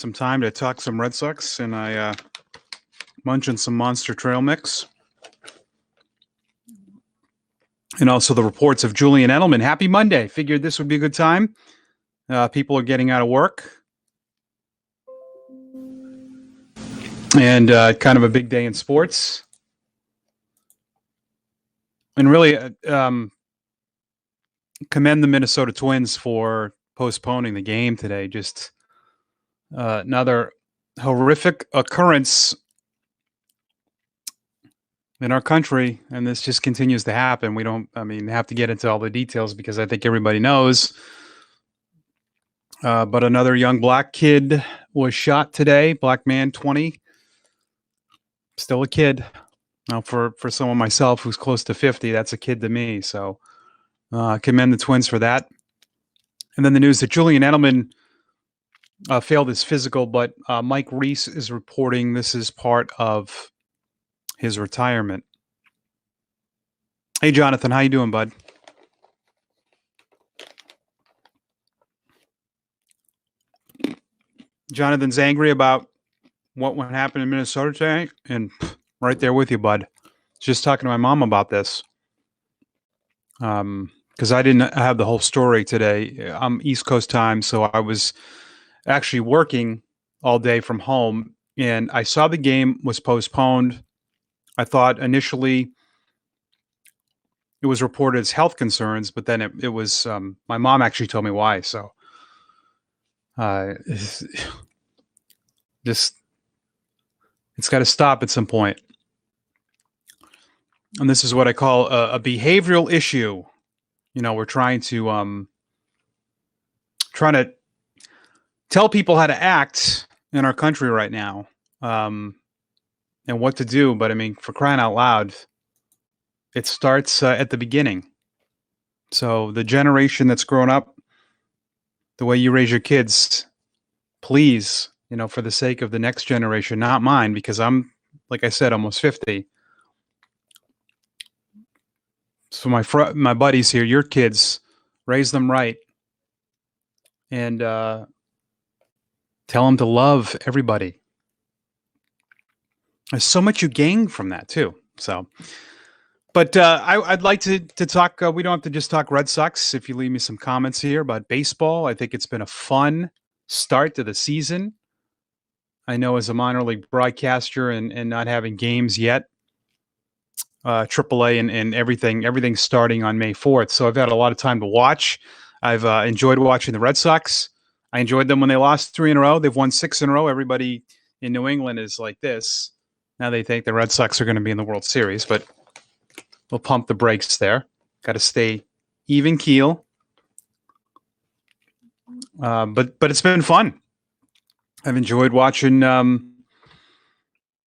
some time to talk some Red Sox, and I munching some Monster Trail Mix. And also the reports of Julian Edelman. Happy Monday. Figured this would be a good time. People are getting out of work. And kind of a big day in sports. And really commend the Minnesota Twins for postponing the game today. Just another horrific occurrence in our country, and this just continues to happen. We don't, have to get into all the details because I think everybody knows. But another young black kid was shot today. Black man, 20. Still a kid. Now, for someone myself who's close to 50, that's a kid to me. So commend the Twins for that. And then the news that Julian Edelman failed his physical, but Mike Reese is reporting this is part of his retirement. Hey, Jonathan, how you doing, bud? Jonathan's angry about what happened in Minnesota today, and right there with you, bud. Just talking to my mom about this. Because I didn't have the whole story today. I'm East Coast time, so I was actually working all day from home, and I saw the game was postponed. I thought initially it was reported as health concerns, but then it was my mom actually told me why. So it's got to stop at some point. And this is what I call a behavioral issue. You know, we're trying to tell people how to act in our country right now. And what to do, but for crying out loud, it starts at the beginning. So the generation that's grown up, the way you raise your kids, please, for the sake of the next generation, not mine, because I'm, like I said, almost 50. So my buddies here, your kids, raise them right, and tell them to love everybody. There's so much you gain from that too. So, but I'd like to talk. We don't have to just talk Red Sox. If you leave me some comments here about baseball, I think it's been a fun start to the season. I know as a minor league broadcaster and not having games yet, AAA and everything's starting on May 4th. So I've had a lot of time to watch. I've enjoyed watching the Red Sox. I enjoyed them when they lost 3 in a row. They've won 6 in a row. Everybody in New England is like this. Now they think the Red Sox are going to be in the World Series, but we'll pump the brakes there. Got to stay even keel. But it's been fun. I've enjoyed watching a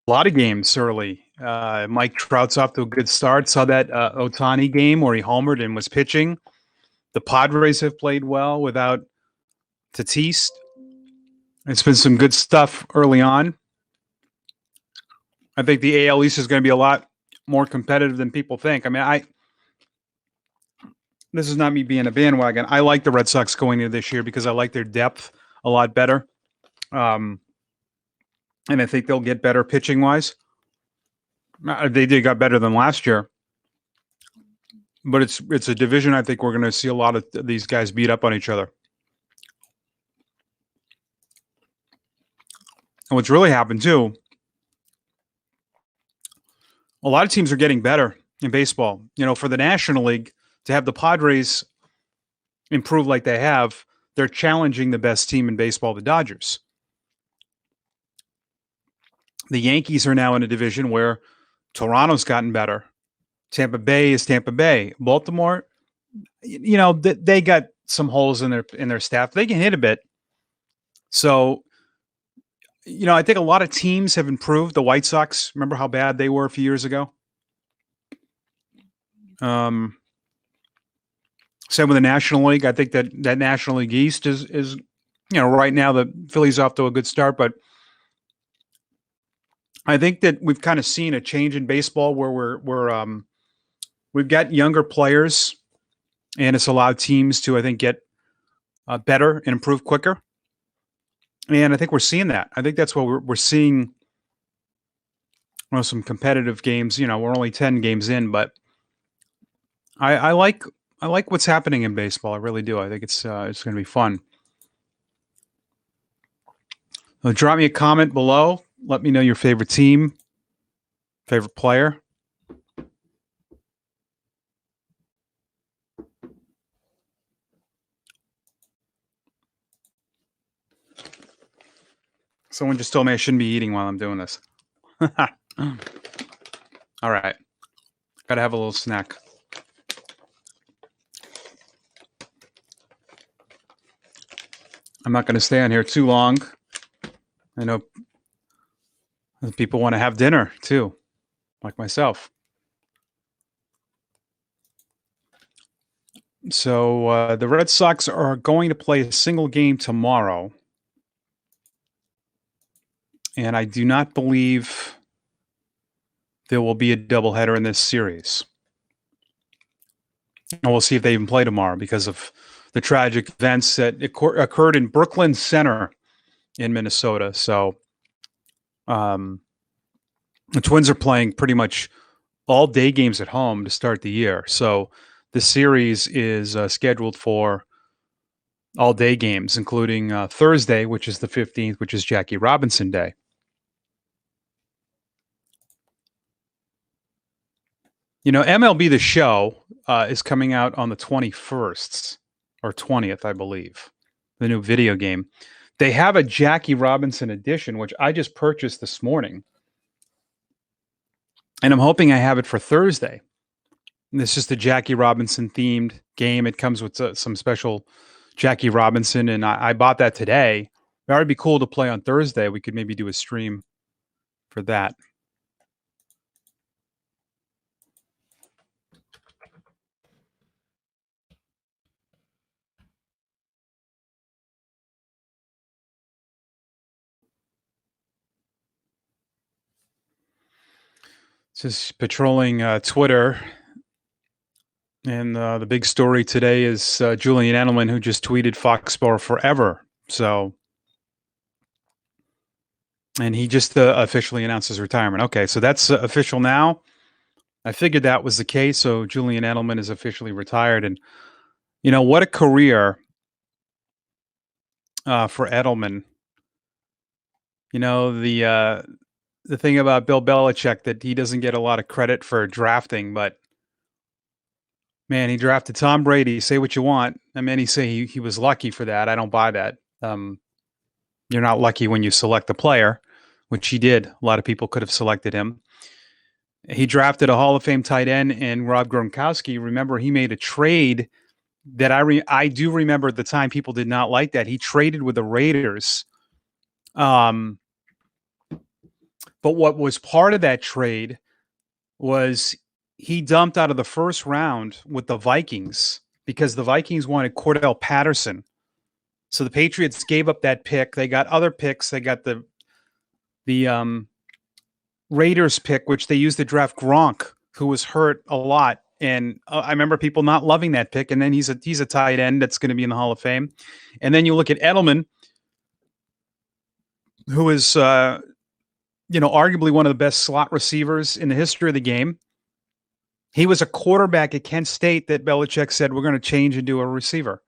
lot of games early. Mike Trout's off to a good start. Saw that Ohtani game where he homered and was pitching. The Padres have played well without Tatis. It's been some good stuff early on. I think the AL East is going to be a lot more competitive than people think. This is not me being a bandwagon. I like the Red Sox going into this year because I like their depth a lot better. And I think they'll get better pitching wise. They got better than last year. But it's a division I think we're going to see a lot of these guys beat up on each other. And what's really happened too, a lot of teams are getting better in baseball. For the National League, to have the Padres improve like they have, they're challenging the best team in baseball, the Dodgers. The Yankees are now in a division where Toronto's gotten better. Tampa Bay is Tampa Bay. Baltimore, they got some holes in their staff. They can hit a bit. So, I think a lot of teams have improved. The White Sox, remember how bad they were a few years ago? Same with the National League. I think that National League East is right now the Phillies off to a good start, but I think that we've kind of seen a change in baseball where we've got younger players, and it's allowed teams to, I think, get better and improve quicker. And I think we're seeing that. I think that's what we're seeing. Some competitive games. We're only 10 games in, but I like what's happening in baseball. I really do. I think it's going to be fun. Drop me a comment below. Let me know your favorite team, favorite player. Someone just told me I shouldn't be eating while I'm doing this. All right. Gotta have a little snack. I'm not going to stay on here too long. I know people want to have dinner too, like myself. So the Red Sox are going to play a single game tomorrow. And I do not believe there will be a doubleheader in this series. And we'll see if they even play tomorrow because of the tragic events that occurred in Brooklyn Center in Minnesota. So the Twins are playing pretty much all day games at home to start the year. So the series is scheduled for all day games, including Thursday, which is the 15th, which is Jackie Robinson Day. MLB The Show is coming out on the 21st or 20th, I believe, the new video game. They have a Jackie Robinson edition, which I just purchased this morning. And I'm hoping I have it for Thursday. And it's just a Jackie Robinson themed game. It comes with some special Jackie Robinson, and I bought that today. That would be cool to play on Thursday. We could maybe do a stream for that. Just patrolling Twitter. And the big story today is Julian Edelman, who just tweeted Foxborough forever. So, and he just officially announced his retirement. Okay, so that's official now. I figured that was the case. So Julian Edelman is officially retired. And, what a career for Edelman. The thing about Bill Belichick that he doesn't get a lot of credit for drafting, but man, he drafted Tom Brady. Say what you want. I mean, he say he was lucky for that. I don't buy that. You're not lucky when you select a player, which he did. A lot of people could have selected him. He drafted a Hall of Fame tight end and Rob Gronkowski. Remember, he made a trade that I do remember at the time people did not like that. He traded with the Raiders. But what was part of that trade was he dumped out of the first round with the Vikings because the Vikings wanted Cordell Patterson. So the Patriots gave up that pick. They got other picks. They got the Raiders pick, which they used to draft Gronk, who was hurt a lot. And I remember people not loving that pick. And then he's a tight end that's going to be in the Hall of Fame. And then you look at Edelman, who is arguably one of the best slot receivers in the history of the game. He was a quarterback at Kent State that Belichick said, we're going to change and do a receiver.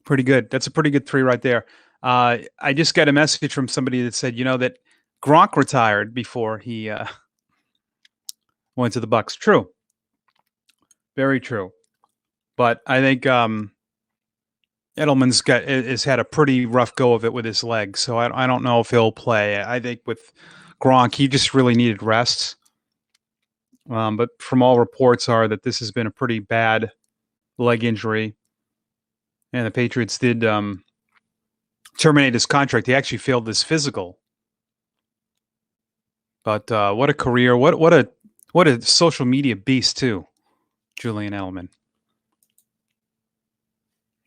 Pretty good. That's a pretty good three right there. I just got a message from somebody that said, that Gronk retired before he went to the Bucs. True. Very true. But I think Edelman's has had a pretty rough go of it with his leg. So I don't know if he'll play. I think with Gronk, he just really needed rest. But from all reports are that this has been a pretty bad leg injury. And the Patriots did terminate his contract. He actually failed this physical. But what a career! What a social media beast too, Julian Edelman.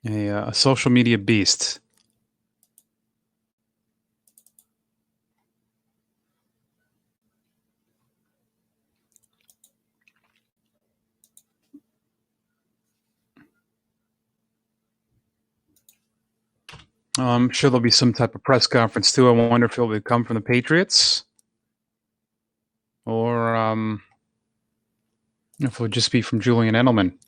A social media beast. I'm sure there'll be some type of press conference too. I wonder if it'll come from the Patriots or if it'll just be from Julian Edelman.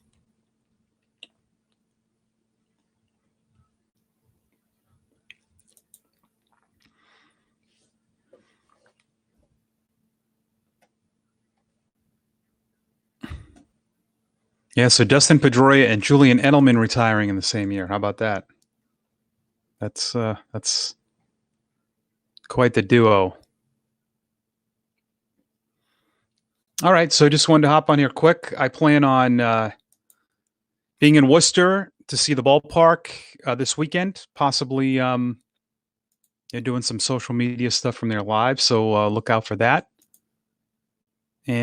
Yeah, so Dustin Pedroia and Julian Edelman retiring in the same year. How about that? That's quite the duo. All right, so just wanted to hop on here quick. I plan on being in Worcester to see the ballpark this weekend, possibly doing some social media stuff from there live. So look out for that. And